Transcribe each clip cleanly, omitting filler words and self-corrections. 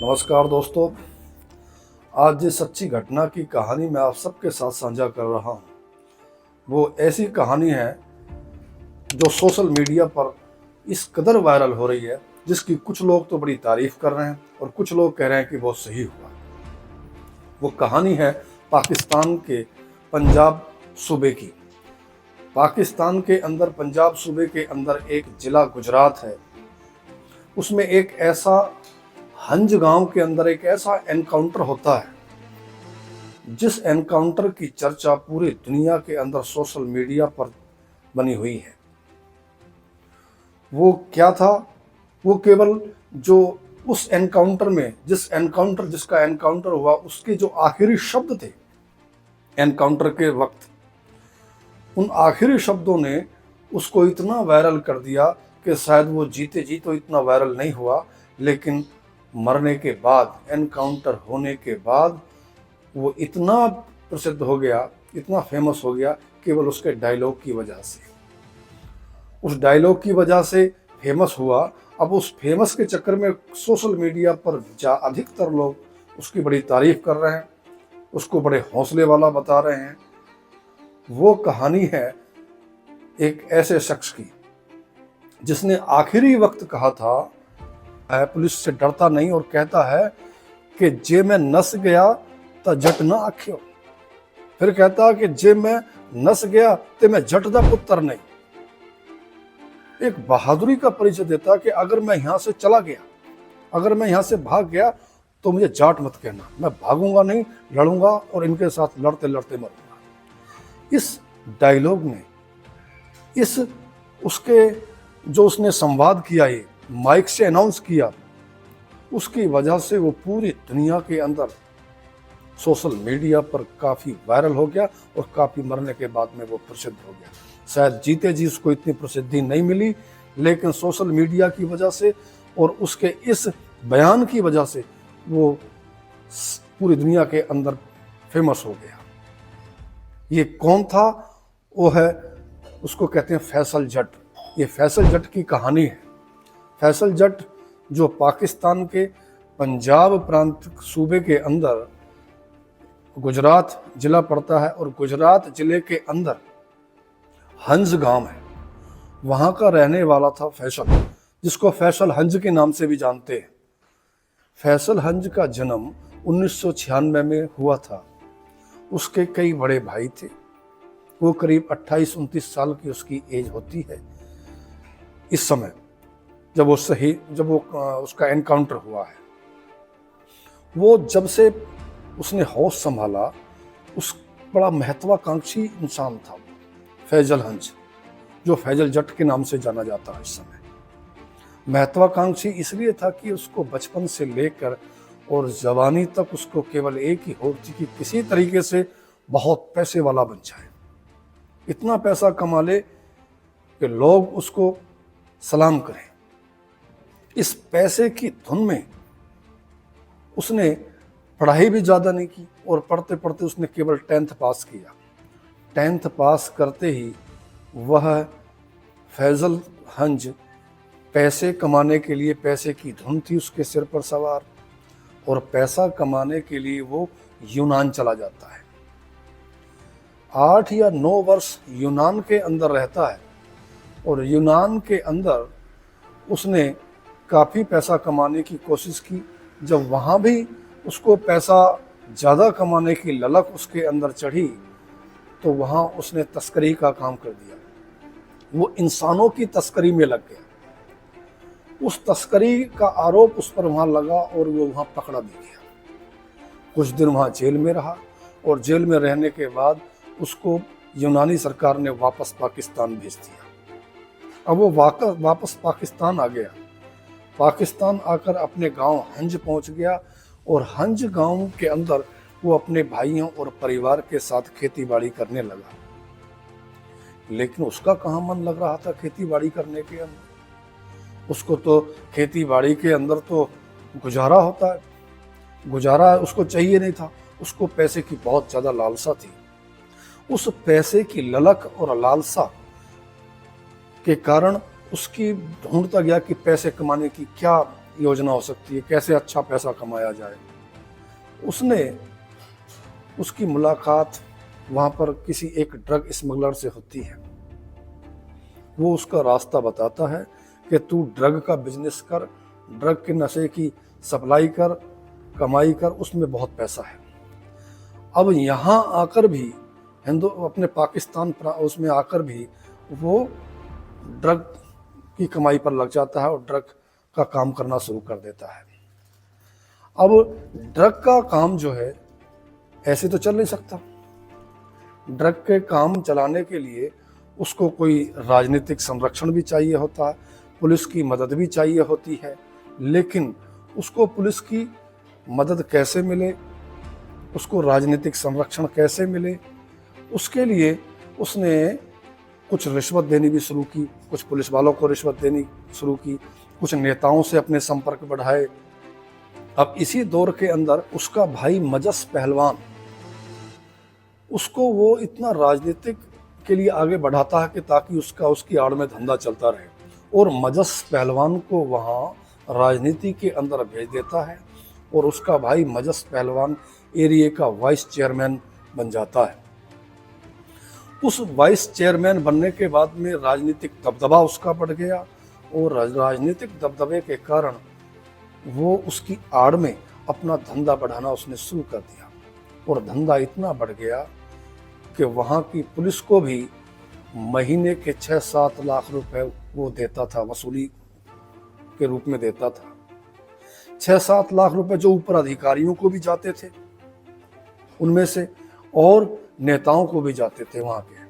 नमस्कार दोस्तों। आज जिस सच्ची घटना की कहानी मैं आप सबके साथ साझा कर रहा हूँ वो ऐसी कहानी है जो सोशल मीडिया पर इस कदर वायरल हो रही है जिसकी कुछ लोग तो बड़ी तारीफ कर रहे हैं और कुछ लोग कह रहे हैं कि बहुत सही हुआ। वो कहानी है पाकिस्तान के पंजाब सूबे की। पाकिस्तान के अंदर पंजाब सूबे के अंदर एक जिला गुजरात है। उसमें एक ऐसा हंज गांव के अंदर एक ऐसा एनकाउंटर होता है जिस एनकाउंटर की चर्चा पूरी दुनिया के अंदर सोशल मीडिया पर बनी हुई है। वो क्या था? वो केवल जो उस एनकाउंटर में जिसका एनकाउंटर हुआ उसके जो आखिरी शब्द थे एनकाउंटर के वक्त, उन आखिरी शब्दों ने उसको इतना वायरल कर दिया कि शायद वो जीते जी तो इतना वायरल नहीं हुआ, लेकिन मरने के बाद, एनकाउंटर होने के बाद वो इतना प्रसिद्ध हो गया, इतना फेमस हो गया केवल उसके डायलॉग की वजह से। उस डायलॉग की वजह से फेमस हुआ। अब उस फेमस के चक्कर में सोशल मीडिया पर अधिकतर लोग उसकी बड़ी तारीफ कर रहे हैं, उसको बड़े हौसले वाला बता रहे हैं। वो कहानी है एक ऐसे शख्स की जिसने आखिरी वक्त कहा था, पुलिस से डरता नहीं और कहता है कि जे मैं नस गया तो जट ना आख्यो। फिर कहता कि जे मैं नस गया तो मैं जट दा पुत्र नहीं। एक बहादुरी का परिचय देता कि अगर मैं यहां से चला गया, अगर मैं यहां से भाग गया तो मुझे जाट मत कहना, मैं भागूंगा नहीं, लड़ूंगा और इनके साथ लड़ते लड़ते मरूंगा। इस डायलॉग ने, इस उसके जो उसने संवाद किया, ये माइक से अनाउंस किया, उसकी वजह से वो पूरी दुनिया के अंदर सोशल मीडिया पर काफ़ी वायरल हो गया और काफ़ी मरने के बाद में वो प्रसिद्ध हो गया। शायद जीते जी उसको इतनी प्रसिद्धि नहीं मिली, लेकिन सोशल मीडिया की वजह से और उसके इस बयान की वजह से वो पूरी दुनिया के अंदर फेमस हो गया। ये कौन था? वो है, उसको कहते हैं फैसल जट। ये फैसल जट की कहानी है। फैसल जट जो पाकिस्तान के पंजाब प्रांत सूबे के अंदर गुजरात जिला पड़ता है और गुजरात जिले के अंदर हंज गांव है, वहाँ का रहने वाला था फैसल, जिसको फैसल हंज के नाम से भी जानते हैं। फैसल हंज का जन्म 1996 में हुआ था। उसके कई बड़े भाई थे। वो करीब 28-29 साल की उसकी एज होती है इस समय जब वो उसका एनकाउंटर हुआ है। वो जब से उसने होश संभाला, उस बड़ा महत्वाकांक्षी इंसान था फैजल हंज, जो फैजल जट के नाम से जाना जाता है इस समय। महत्वाकांक्षी इसलिए था कि उसको बचपन से लेकर और जवानी तक उसको केवल एक ही होड़ थी कि किसी तरीके से बहुत पैसे वाला बन जाए, इतना पैसा कमा ले कि लोग उसको सलाम करें। इस पैसे की धुन में उसने पढ़ाई भी ज़्यादा नहीं की और पढ़ते पढ़ते उसने केवल 10th पास किया। 10th पास करते ही वह फैजल हंज पैसे कमाने के लिए, पैसे की धुन थी उसके सिर पर सवार, और पैसा कमाने के लिए वो यूनान चला जाता है। 8 या 9 वर्ष यूनान के अंदर रहता है और यूनान के अंदर उसने काफ़ी पैसा कमाने की कोशिश की। जब वहाँ भी उसको पैसा ज़्यादा कमाने की ललक उसके अंदर चढ़ी तो वहाँ उसने तस्करी का काम कर दिया। वो इंसानों की तस्करी में लग गया। उस तस्करी का आरोप उस पर वहाँ लगा और वो वहाँ पकड़ा भी गया। कुछ दिन वहाँ जेल में रहा और जेल में रहने के बाद उसको यूनानी सरकार ने वापस पाकिस्तान भेज दिया। अब वो वापस पाकिस्तान आ गया। पाकिस्तान आकर अपने गांव हंज पहुंच गया और हंज गांव के अंदर वो अपने भाइयों और परिवार के साथ खेती बाड़ी करने लगा। लेकिन उसका कहाँ मन लग रहा था खेती बाड़ी करने के अंदर। उसको तो खेती बाड़ी के अंदर तो गुजारा होता है, गुजारा उसको चाहिए नहीं था। उसको पैसे की बहुत ज़्यादा लालसा थी। उस पैसे की ललक और लालसा के कारण उसकी ढूंढता गया कि पैसे कमाने की क्या योजना हो सकती है, कैसे अच्छा पैसा कमाया जाए। उसकी मुलाकात वहाँ पर किसी एक ड्रग स्मगलर से होती है। वो उसका रास्ता बताता है कि तू ड्रग का बिजनेस कर, ड्रग के नशे की सप्लाई कर, कमाई कर, उसमें बहुत पैसा है। अब यहाँ आकर भी अपने पाकिस्तान उसमें आकर भी वो ड्रग की कमाई पर लग जाता है और ड्रग का काम करना शुरू कर देता है। अब ड्रग का काम जो है ऐसे तो चल नहीं सकता। ड्रग के काम चलाने के लिए उसको कोई राजनीतिक संरक्षण भी चाहिए होता है, पुलिस की मदद भी चाहिए होती है। लेकिन उसको पुलिस की मदद कैसे मिले, उसको राजनीतिक संरक्षण कैसे मिले, उसके लिए उसने कुछ रिश्वत देनी भी शुरू की, कुछ पुलिस वालों को रिश्वत देनी शुरू की, कुछ नेताओं से अपने संपर्क बढ़ाए। अब इसी दौर के अंदर उसका भाई मजस पहलवान, उसको वो इतना राजनीतिक के लिए आगे बढ़ाता है कि ताकि उसकी आड़ में धंधा चलता रहे, और मजस पहलवान को वहाँ राजनीति के अंदर भेज देता है और उसका भाई मजस पहलवान एरिया का वाइस चेयरमैन बन जाता है। उस वाइस चेयरमैन बनने के बाद में राजनीतिक दबदबा उसका बढ़ गया और राजनीतिक दबदबे के कारण वो उसकी आड़ में अपना धंधा बढ़ाना उसने शुरू कर दिया, और धंधा इतना बढ़ गया कि वहाँ की पुलिस को भी महीने के 6-7 लाख रुपए वो देता था, वसूली के रूप में देता था। 6-7 लाख रुपए जो ऊपर अधिकारियों को भी जाते थे उनमें से, और नेताओं को भी जाते थे वहाँ के,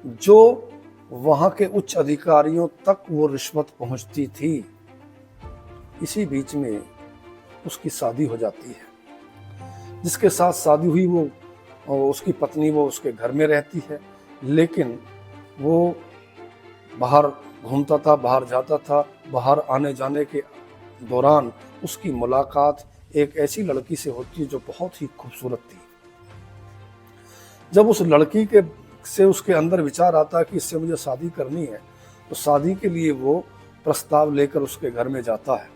जो वहाँ के उच्च अधिकारियों तक वो रिश्वत पहुँचती थी। इसी बीच में उसकी शादी हो जाती है। जिसके साथ शादी हुई वो उसकी पत्नी वो उसके घर में रहती है, लेकिन वो बाहर घूमता था, बाहर जाता था। बाहर आने जाने के दौरान उसकी मुलाकात एक ऐसी लड़की से होती है जो बहुत ही खूबसूरत थी। जब उस लड़की से उसके अंदर विचार आता है कि इससे मुझे शादी करनी है, तो शादी के लिए वो प्रस्ताव लेकर उसके घर में जाता है।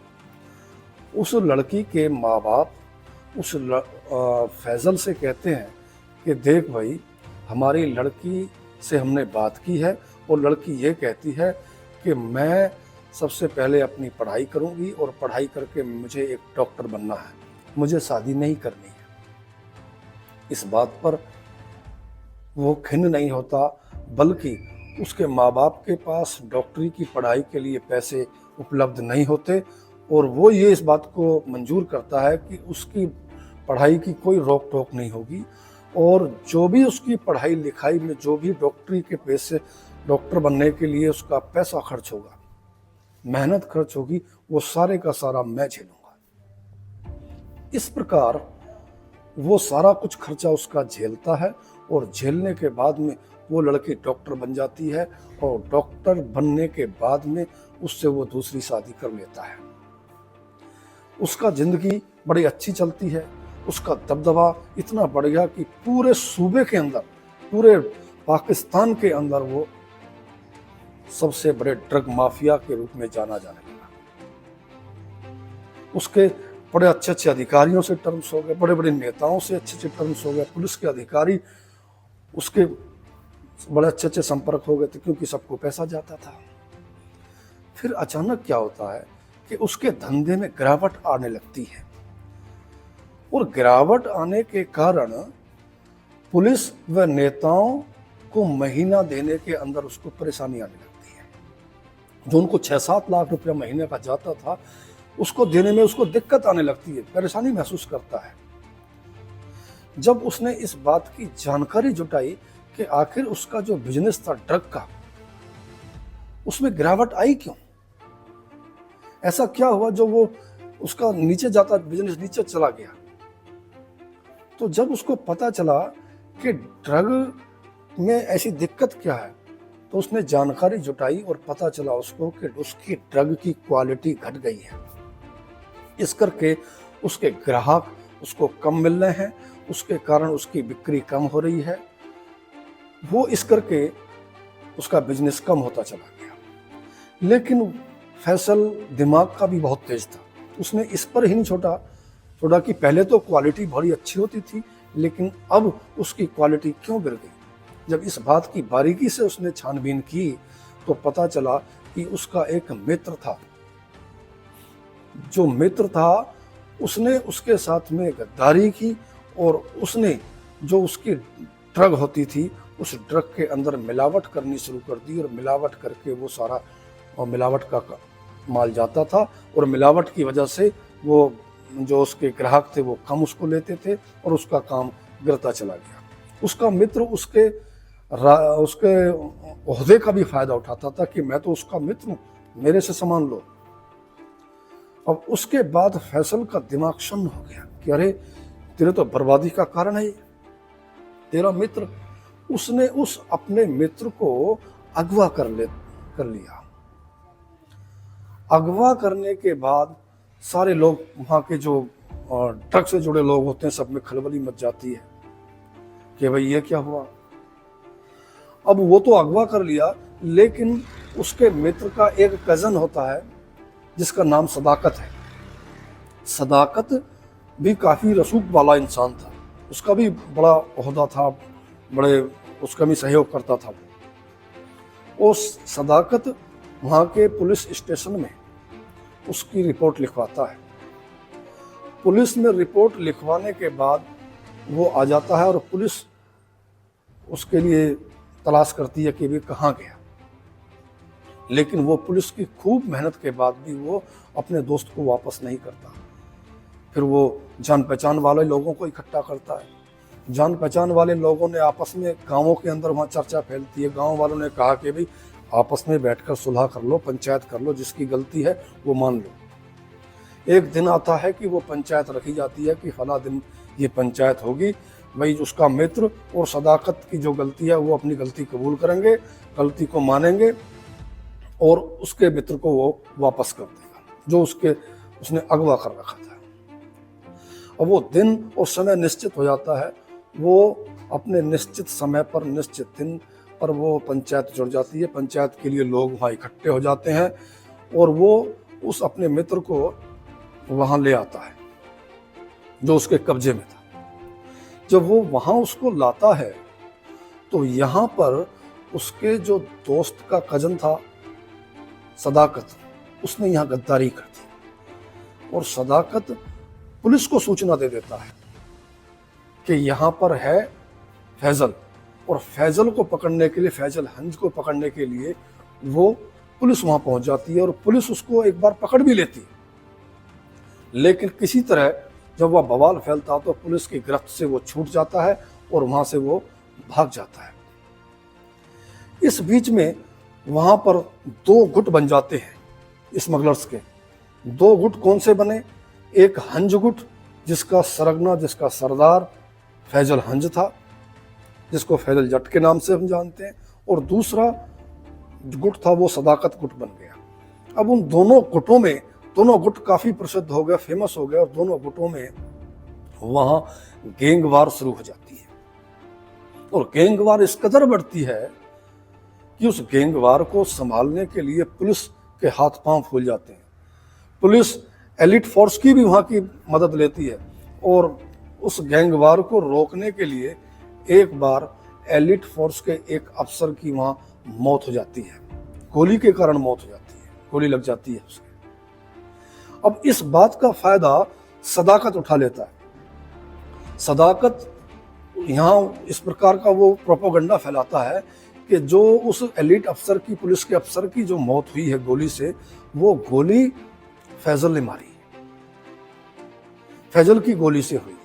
उस लड़की के माँ बाप उस फैजल से कहते हैं कि देख भाई, हमारी लड़की से हमने बात की है और लड़की ये कहती है कि मैं सबसे पहले अपनी पढ़ाई करूंगी और पढ़ाई करके मुझे एक डॉक्टर बनना है, मुझे शादी नहीं करनी है। इस बात पर वो खिन्न नहीं होता, बल्कि उसके माँ बाप के पास डॉक्टरी की पढ़ाई के लिए पैसे उपलब्ध नहीं होते, और वो ये इस बात को मंजूर करता है कि उसकी पढ़ाई की कोई रोक टोक नहीं होगी, और जो भी उसकी पढ़ाई लिखाई में जो भी डॉक्टरी के पैसे, डॉक्टर बनने के लिए उसका पैसा खर्च होगा, मेहनत खर्च होगी, वो सारे का सारा मैं झेलूंगा। इस प्रकार वो सारा कुछ खर्चा उसका झेलता है, और झेलने के बाद में वो लड़की डॉक्टर बन जाती है, और डॉक्टर बनने के बाद में उससे वो दूसरी शादी कर लेता है। उसका जिंदगी बड़ी अच्छी चलती है। उसका दबदबा इतना बढ़ गया कि पूरे सूबे के अंदर, पूरे पाकिस्तान के अंदर वो सबसे बड़े ड्रग माफिया के रूप में जाना जाने लगा। उसके बड़े अच्छे अच्छे अधिकारियों से टर्म्स हो गए, बड़े बड़े नेताओं से अच्छे अच्छे टर्म्स हो गए, पुलिस के अधिकारी उसके बड़े अच्छे अच्छे संपर्क हो गए थे, क्योंकि सबको पैसा जाता था। फिर अचानक क्या होता है कि उसके धंधे में गिरावट आने लगती है, और गिरावट आने के कारण पुलिस व नेताओं को महीना देने के अंदर उसको परेशानी आने लगती है। जो उनको 6-7 लाख रुपया महीने का जाता था, उसको देने में उसको दिक्कत आने लगती है, परेशानी महसूस करता है। जब उसने इस बात की जानकारी जुटाई कि आखिर उसका जो बिजनेस था ड्रग का, उसमें गिरावट आई क्यों, ऐसा क्या हुआ जो वो उसका नीचे जाता बिजनेस नीचे चला गया, तो जब उसको पता चला कि ड्रग में ऐसी दिक्कत क्या है, तो उसने जानकारी जुटाई और पता चला उसको कि उसकी ड्रग की क्वालिटी घट गई है। इस करके उसके ग्राहक उसको कम मिल रहे हैं, उसके कारण उसकी बिक्री कम हो रही है। वो इस करके उसका बिजनेस कम होता चला गया। लेकिन फैसल दिमाग का भी बहुत तेज था। उसने इस पर ही नहीं छोड़ा कि पहले तो क्वालिटी बड़ी अच्छी होती थी, लेकिन अब उसकी क्वालिटी क्यों गिर गई। जब इस बात की बारीकी से उसने छानबीन की तो पता चला कि उसका एक मित्र था। जो मित्र था उसने उसके साथ में गद्दारी की और उसने जो उसकी ड्रग होती थी उस ड्रग के अंदर मिलावट करनी शुरू कर दी, और मिलावट करके वो सारा मिलावट का माल जाता था, और मिलावट की वजह से वो जो उसके ग्राहक थे वो कम उसको लेते थे और उसका काम गिरता चला गया। उसका मित्र उसके ओहदे का भी फायदा उठाता था कि मैं तो उसका मित्र हूँ, मेरे से सामान लो। अब उसके बाद फैसल का दिमाग शून्य हो गया कि अरे तेरे तो बर्बादी का कारण है तेरा मित्र। उसने उस अपने मित्र को अगवा कर लिया। अगवा करने के बाद सारे लोग, वहाँ के जो ड्रग से जुड़े लोग होते हैं, सब में खलबली मच जाती है कि भाई ये क्या हुआ। अब वो तो अगवा कर लिया, लेकिन उसके मित्र का एक कज़न होता है जिसका नाम सदाकत है। सदाकत भी काफ़ी रसूख वाला इंसान था, उसका भी बड़ा ओहदा था, बड़े उसका भी सहयोग करता था वो। उस सदाकत वहाँ के पुलिस स्टेशन में उसकी रिपोर्ट लिखवाता है। पुलिस में रिपोर्ट लिखवाने के बाद वो आ जाता है और पुलिस उसके लिए तलाश करती है कि वे कहाँ गया। लेकिन वो पुलिस की खूब मेहनत के बाद भी वो अपने दोस्त को वापस नहीं करता। फिर वो जान पहचान वाले लोगों को इकट्ठा करता है। जान पहचान वाले लोगों ने आपस में, गांवों के अंदर वहाँ चर्चा फैलती है। गांव वालों ने कहा कि भाई आपस में बैठकर सुलह कर लो, पंचायत कर लो, जिसकी गलती है वो मान लो। एक दिन आता है कि वो पंचायत रखी जाती है कि फला दिन ये पंचायत होगी, भाई उसका मित्र और सदाकत की जो गलती है वो अपनी गलती कबूल करेंगे, गलती को मानेंगे और उसके मित्र को वो वापस कर देगा जो उसने अगवा कर रखा था। अब वो दिन और समय निश्चित हो जाता है। वो अपने निश्चित समय पर, निश्चित दिन पर वो पंचायत जुड़ जाती है। पंचायत के लिए लोग वहाँ इकट्ठे हो जाते हैं और वो उस अपने मित्र को वहाँ ले आता है जो उसके कब्जे में था। जब वो वहाँ उसको लाता है तो यहाँ पर उसके जो दोस्त का कजन था सदाकत, उसने यहाँ गद्दारी कर दी और सदाकत पुलिस को सूचना दे देता है कि यहाँ पर है फैजल, और फैजल को पकड़ने के लिए, फैजल हंज को पकड़ने के लिए वो पुलिस वहाँ पहुँच जाती है और पुलिस उसको एक बार पकड़ भी लेती है। लेकिन किसी तरह जब वह बवाल फैलता तो पुलिस की गिरफ्त से वो छूट जाता है और वहाँ से वो भाग जाता है। इस बीच में वहाँ पर दो गुट बन जाते हैं स्मगलर्स के। दो गुट कौन से बने? एक हंज गुट जिसका सरगना, जिसका सरदार फैजल हंज था, जिसको फैजल जट के नाम से हम जानते हैं, और दूसरा गुट था वो सदाकत गुट बन गया। अब उन दोनों गुटों में, दोनों गुट काफ़ी प्रसिद्ध हो गए, फेमस हो गए, और दोनों गुटों में वहाँ गैंगवार शुरू हो जाती है। और गैंगवार इस कदर बढ़ती है कि उस गैंगवार को संभालने के लिए पुलिस के हाथ पांव फूल जाते हैं। पुलिस एलिट फोर्स की भी वहाँ की मदद लेती है और उस गैंगवार को रोकने के लिए एक बार एलिट फोर्स के एक अफसर की वहाँ मौत हो जाती है, गोली के कारण मौत हो जाती है, गोली लग जाती है उसके। अब इस बात का फायदा सदाकत उठा लेता है। सदाकत यहाँ इस प्रकार का वो प्रोपोगंडा फैलाता है कि जो उस एलिट अफसर की, पुलिस के अफसर की जो मौत हुई है गोली से, वो गोली फैजल ने मारी, फैजल की गोली से हुई है।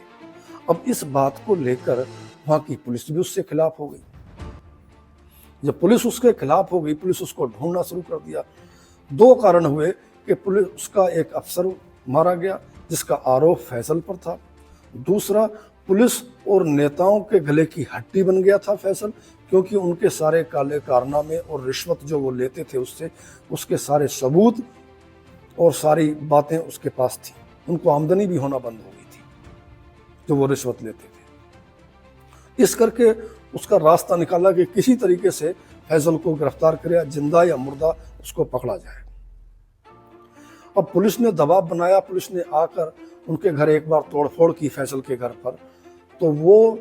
अब इस बात को लेकर वहाँ की पुलिस भी उससे खिलाफ हो गई। जब पुलिस उसके खिलाफ हो गई, पुलिस उसको ढूंढना शुरू कर दिया। दो कारण हुए कि पुलिस, उसका एक अफसर मारा गया जिसका आरोप फैजल पर था, दूसरा पुलिस और नेताओं के गले की हड्डी बन गया था फैजल, क्योंकि उनके सारे काले कारनामे और रिश्वत जो वो लेते थे उससे, उसके सारे सबूत और सारी बातें उसके पास थी। उनको आमदनी भी होना बंद हो गई थी जो वो रिश्वत लेते थे। इस करके उसका रास्ता निकाला कि किसी तरीके से फैजल को गिरफ्तार करे, जिंदा या मुर्दा उसको पकड़ा जाए। अब पुलिस ने दबाव बनाया, पुलिस ने आकर उनके घर एक बार तोड़फोड़ की फैसल के घर पर, तो वो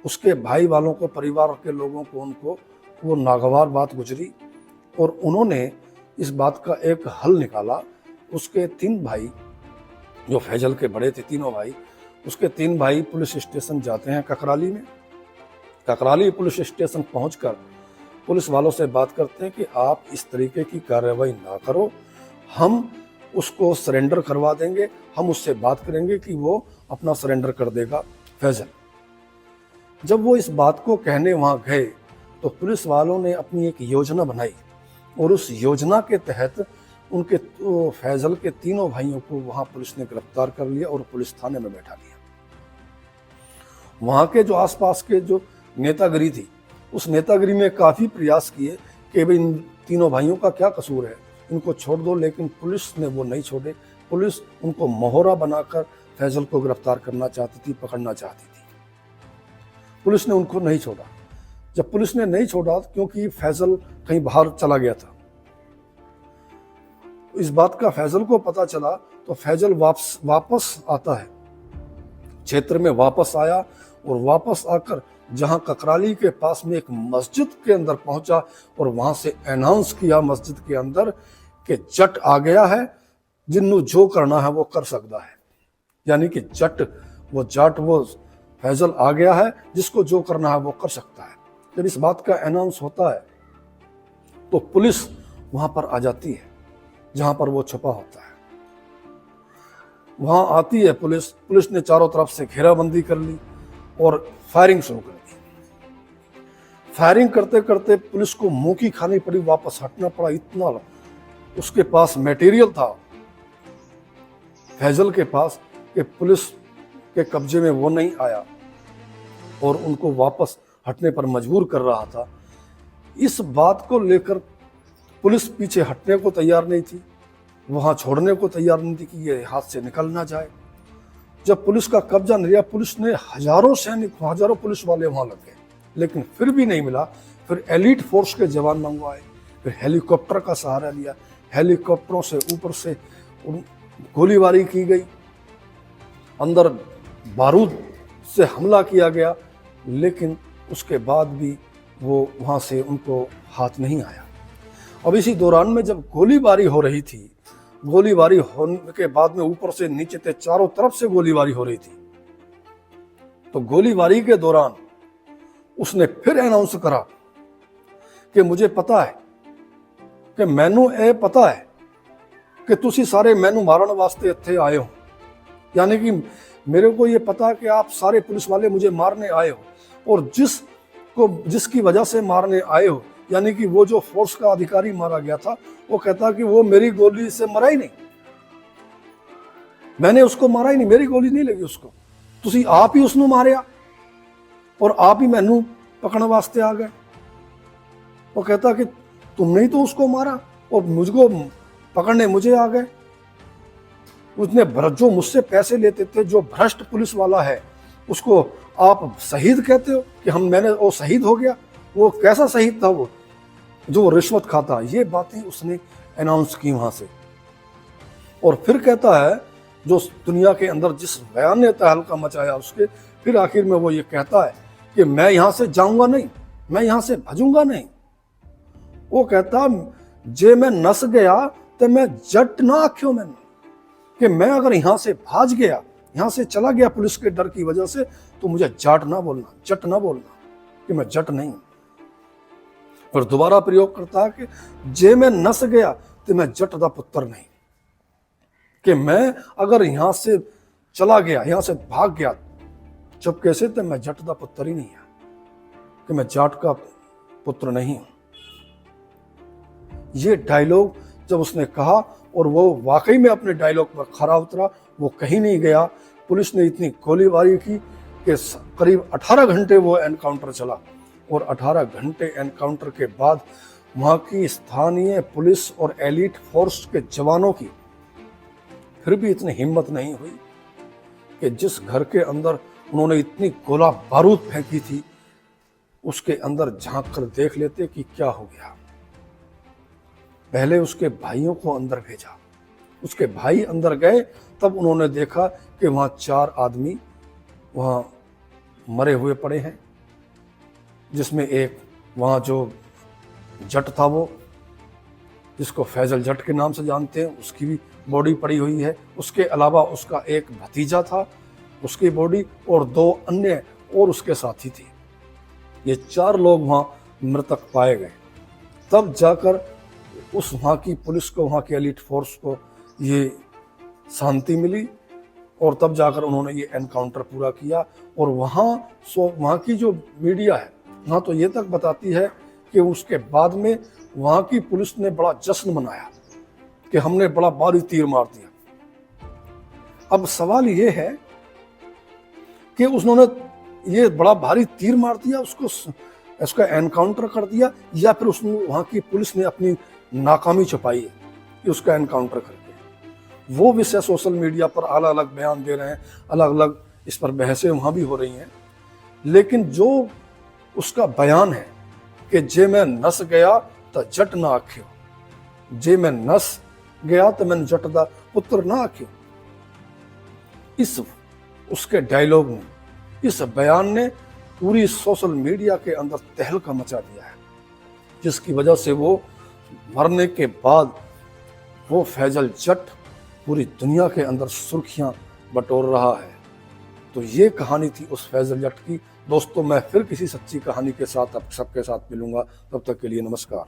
उसके भाई वालों को, परिवार के लोगों को, उनको वो नागवार बात गुजरी और उन्होंने इस बात का एक हल निकाला। उसके 3 भाई, जो फैजल के बड़े थे, तीनों भाई, उसके 3 भाई पुलिस स्टेशन जाते हैं ककराली में। ककराली पुलिस स्टेशन पहुंचकर पुलिस वालों से बात करते हैं कि आप इस तरीके की कार्रवाई ना करो, हम उसको सरेंडर करवा देंगे, हम उससे बात करेंगे कि वो अपना सरेंडर कर देगा फैजल। जब वो इस बात को कहने वहाँ गए तो पुलिस वालों ने अपनी एक योजना बनाई और उस योजना के तहत उनके फैजल के तीनों भाइयों को वहाँ पुलिस ने गिरफ्तार कर लिया और पुलिस थाने में बैठा लिया। वहाँ के जो आसपास के जो नेतागिरी थी, उस नेतागिरी में काफ़ी प्रयास किए कि भाई इन तीनों भाइयों का क्या कसूर है, इनको छोड़ दो, लेकिन पुलिस ने वो नहीं छोड़े। पुलिस उनको मोहरा बनाकर फैजल को गिरफ्तार करना चाहती थी, पकड़ना चाहती थी। पुलिस ने उनको नहीं छोड़ा। जब पुलिस ने नहीं छोड़ा, क्योंकि फैजल कहीं बाहर चला गया था, इस बात का फैजल को पता चला तो फैजल वापस आता है, क्षेत्र में वापस आया और वापस आकर जहां ककराली के पास में एक मस्जिद के अंदर पहुंचा और वहां से अनाउंस किया मस्जिद के अंदर कि जट आ गया है, जिन्नू जो करना है वो कर सकता है। यानी कि जाट वो फैजल आ गया है, जिसको जो करना है वो कर सकता है। जब इस बात का अनाउंस होता है तो पुलिस वहां पर आ जाती है जहां पर वो छुपा होता है। वहां आती है पुलिस ने चारों तरफ से घेराबंदी कर ली और फायरिंग शुरू कर दी। फायरिंग करते करते पुलिस को मुंह की खानी पड़ी, वापस हटना पड़ा। इतना उसके पास मटेरियल था फैजल के पास कि पुलिस के कब्जे में वो नहीं आया और उनको वापस हटने पर मजबूर कर रहा था। इस बात को लेकर पुलिस पीछे हटने को तैयार नहीं थी, वहां छोड़ने को तैयार नहीं थी कि ये हाथ से निकल ना जाए। जब पुलिस का कब्जा नहीं रहा, पुलिस ने हजारों पुलिस वाले वहां लग गए, लेकिन फिर भी नहीं मिला। फिर एलीट फोर्स के जवान मंगवाए, फिर हेलीकॉप्टर का सहारा लिया, हेलीकॉप्टरों से ऊपर से गोलीबारी की गई, अंदर बारूद से हमला किया गया, लेकिन उसके बाद भी वो वहां से उनको हाथ नहीं आया। अब इसी दौरान में जब गोलीबारी हो रही थी, गोलीबारी होने के बाद में ऊपर से नीचे तक चारों तरफ से गोलीबारी हो रही थी, तो गोलीबारी के दौरान उसने फिर अनाउंस करा कि मुझे पता है कि मैनू ये पता है कि तुसी सारे मैनू मारन वास्ते इत्थे आए हो। यानी कि मेरे को ये पता है कि आप सारे पुलिस वाले मुझे मारने आए हो, और जिसकी वजह से मारने आए हो, यानी कि वो जो फोर्स का अधिकारी मारा गया था, वो कहता कि वो मेरी गोली से मरा ही नहीं, मैंने उसको मारा ही नहीं, मेरी गोली नहीं लगी उसको, तुसी आप ही उसनू मारिया और आप ही मैनू पकड़ने वास्ते आ गए। वो कहता कि तुमने ही तो उसको मारा और मुझको पकड़ने मुझे आ गए। उसने जो मुझसे पैसे लेते थे, जो भ्रष्ट पुलिस वाला है, उसको आप शहीद कहते हो कि वो शहीद हो गया। वो कैसा शहीद था वो, जो रिश्वत खाता। ये बातें उसने अनाउंस की वहां से। और फिर कहता है, जो दुनिया के अंदर जिस बयान ने तहलका मचाया उसके, फिर आखिर में वो ये कहता है कि मैं यहां से जाऊंगा नहीं, मैं यहां से भजूंगा नहीं। वो कहता जे मैं नस गया तो मैं जट ना आख्यो मैंने, कि मैं अगर यहां से भाज गया, यहां से चला गया पुलिस के डर की वजह से, तो मुझे जाट ना बोलना, जट ना बोलना, कि मैं जट नहीं हूं। फिर दोबारा प्रयोग करता है कि जे मैं नस गया तो मैं जट दा पुत्र नहीं, कि मैं अगर यहां से चला गया, यहां से भाग गया जब कैसे, तो मैं जट दा पुत्र ही नहीं है, कि मैं जाट का पुत्र नहीं हूं। ये डायलॉग जब उसने कहा, और वो वाकई में अपने डायलॉग पर खरा उतरा, वो कहीं नहीं गया। पुलिस ने इतनी गोलीबारी की कि करीब 18 घंटे वो एनकाउंटर चला, और 18 घंटे एनकाउंटर के बाद वहाँ की स्थानीय पुलिस और एलीट फोर्स के जवानों की फिर भी इतनी हिम्मत नहीं हुई कि जिस घर के अंदर उन्होंने इतनी गोला बारूद फेंकी थी, उसके अंदर झांक कर देख लेते कि क्या हो गया। पहले उसके भाइयों को अंदर भेजा, उसके भाई अंदर गए तब उन्होंने देखा कि वहाँ 4 आदमी वहाँ मरे हुए पड़े हैं, जिसमें एक वहाँ जो जट था, वो जिसको फैजल जट के नाम से जानते हैं, उसकी भी बॉडी पड़ी हुई है। उसके अलावा उसका एक भतीजा था, उसकी बॉडी, और 2 अन्य और उसके साथी थे। ये 4 लोग वहाँ मृतक पाए गए। तब जाकर उस वहाँ की पुलिस को, वहाँ की एलिट फोर्स को ये शांति मिली, और तब जाकर उन्होंने ये एनकाउंटर पूरा किया। और वहाँ की जो मीडिया है वहाँ तो ये तक बताती है कि उसके बाद में वहाँ की पुलिस ने बड़ा जश्न मनाया कि हमने बड़ा भारी तीर मार दिया। अब सवाल ये है कि उन्होंने ये बड़ा भारी तीर मार दिया, उसका एनकाउंटर कर दिया, या फिर वहाँ की पुलिस ने अपनी नाकामी छुपाई है कि उसका एनकाउंटर करके। वो विषय सोशल मीडिया पर अलग अलग बयान दे रहे हैं, अलग अलग इस पर बहसें वहाँ भी हो रही हैं। लेकिन जो उसका बयान है कि जे मैं नस गया तो जट ना आख्यो, जे मैं नस गया तो मैंने जट दा पुत्र ना आख्यो, इस उसके डायलॉग ने, इस बयान ने पूरी सोशल मीडिया के अंदर तहलका मचा दिया है, जिसकी वजह से वो मरने के बाद वो फैजल जट पूरी दुनिया के अंदर सुर्खियां बटोर रहा है। तो ये कहानी थी उस फैजल जट की। दोस्तों, मैं फिर किसी सच्ची कहानी के साथ आप सबके साथ मिलूंगा। तब तक के लिए नमस्कार।